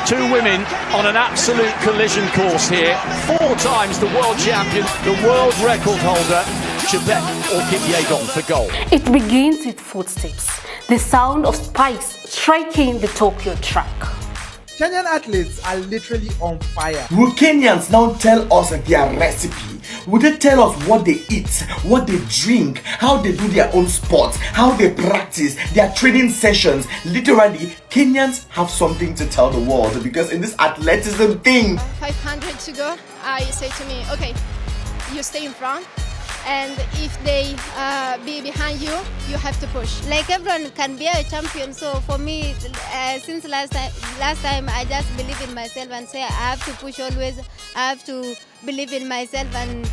Two women on an absolute collision course here. 4 times the world champion, the world record holder, Chebet or Kipyegon for gold. It begins with footsteps, the sound of spikes striking the Tokyo track. Kenyan athletes are literally on fire. Will Kenyans now tell us their recipe? Will they tell us what they eat, what they drink, how they do their own sports, how they practice, their training sessions? Literally, Kenyans have something to tell the world, because in this athleticism thing, 500 to go, you say to me, okay, you stay in front, and if they be behind you, you have to push. Like everyone can be a champion, so for me, since last time, I just believe in myself and say I have to push always. I have to believe in myself and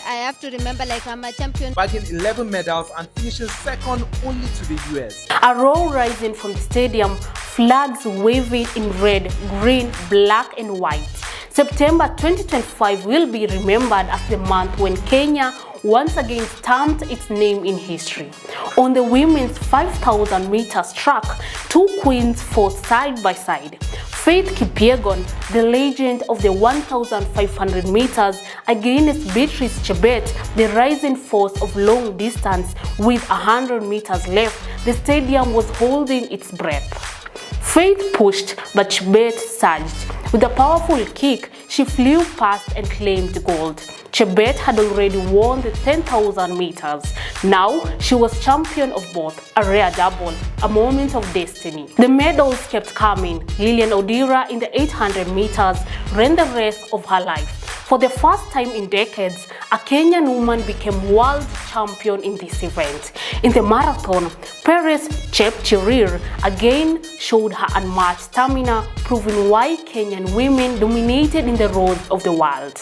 I have to remember like I'm a champion. Bagging 11 medals and finishing second only to the US. A roar rising from the stadium, flags waving in red, green, black and white. September 2025 will be remembered as the month when Kenya once again stamped its name in history. On the women's 5,000 meters track, 2 queens fought side by side. Faith Kipyegon, the legend of the 1,500 meters, against Beatrice Chebet, the rising force of long distance. With 100 meters left, the stadium was holding its breath. Faith pushed, but Chebet surged. With a powerful kick, she flew past and claimed gold. Chebet had already won the 10,000 meters. Now, she was champion of both, a rare double, a moment of destiny. The medals kept coming. Lilian Odira in the 800 meters ran the race of her life. For the first time in decades, a Kenyan woman became world champion in this event. In the marathon, Paris Chepchirchir again showed her unmatched stamina, proving why Kenyan women dominated in the roads of the world.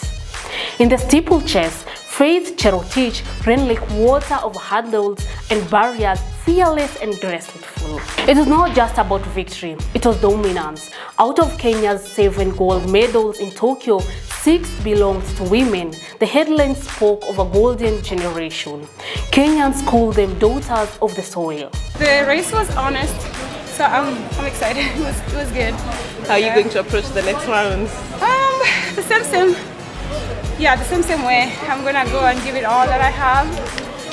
In the steeplechase, Faith Cherotich ran like water over hurdles and barriers, fearless and graceful. It was not just about victory, it was dominance. Out of Kenya's 7 gold medals in Tokyo, 6 belonged to women. The headlines spoke of a golden generation. Kenyans called them daughters of the soil. The race was honest, so I'm excited. It was good. How are you going to approach the next rounds? The same. Yeah, the same way. I'm gonna go and give it all that I have,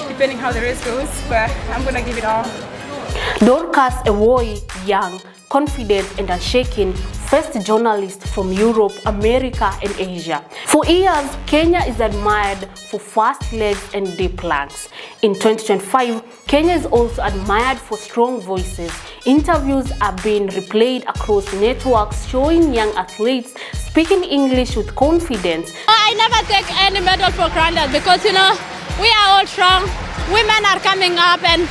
depending how the race goes, but I'm gonna give it all. Dorcas Ewoi, young, confident and unshaken, first journalist from Europe, America and Asia. For years, Kenya is admired for fast legs and deep lungs. In 2025, Kenya is also admired for strong voices. Interviews are being replayed across networks showing young athletes speaking English with confidence. I never take any medal for granted because, we are all strong. Women are coming up and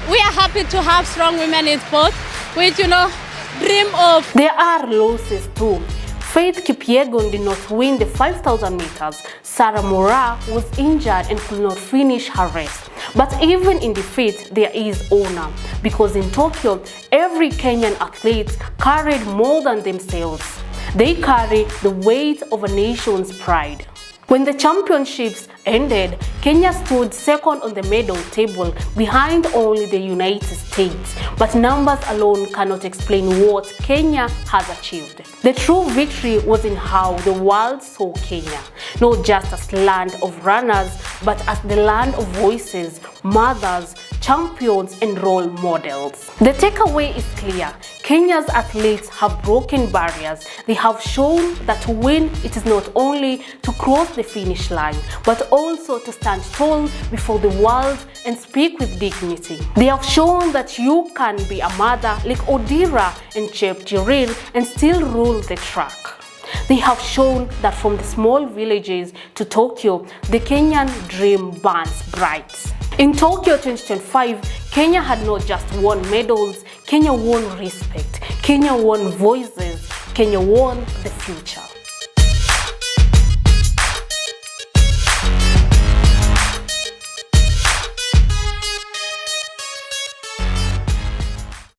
we are happy to have strong women in sport, which, dream of. There are losses too. Faith Kipyegon did not win the 5,000 meters. Sarah Mora was injured and could not finish her race. But even in defeat, there is honor, because in Tokyo, every Kenyan athlete carried more than themselves. They carry the weight of a nation's pride. When the championships ended, Kenya stood second on the medal table, behind only the United States. But numbers alone cannot explain what Kenya has achieved. The true victory was in how the world saw Kenya, not just as land of runners, but as the land of voices, mothers, champions and role models. The takeaway is clear. Kenya's athletes have broken barriers. They have shown that to win, it is not only to cross the finish line, but also to stand tall before the world and speak with dignity. They have shown that you can be a mother like Odira and Chepchirchir and still rule the track. They have shown that from the small villages to Tokyo, the Kenyan dream burns bright. In Tokyo 2025, Kenya had not just won medals, Kenya won respect, Kenya won voices, Kenya won the future.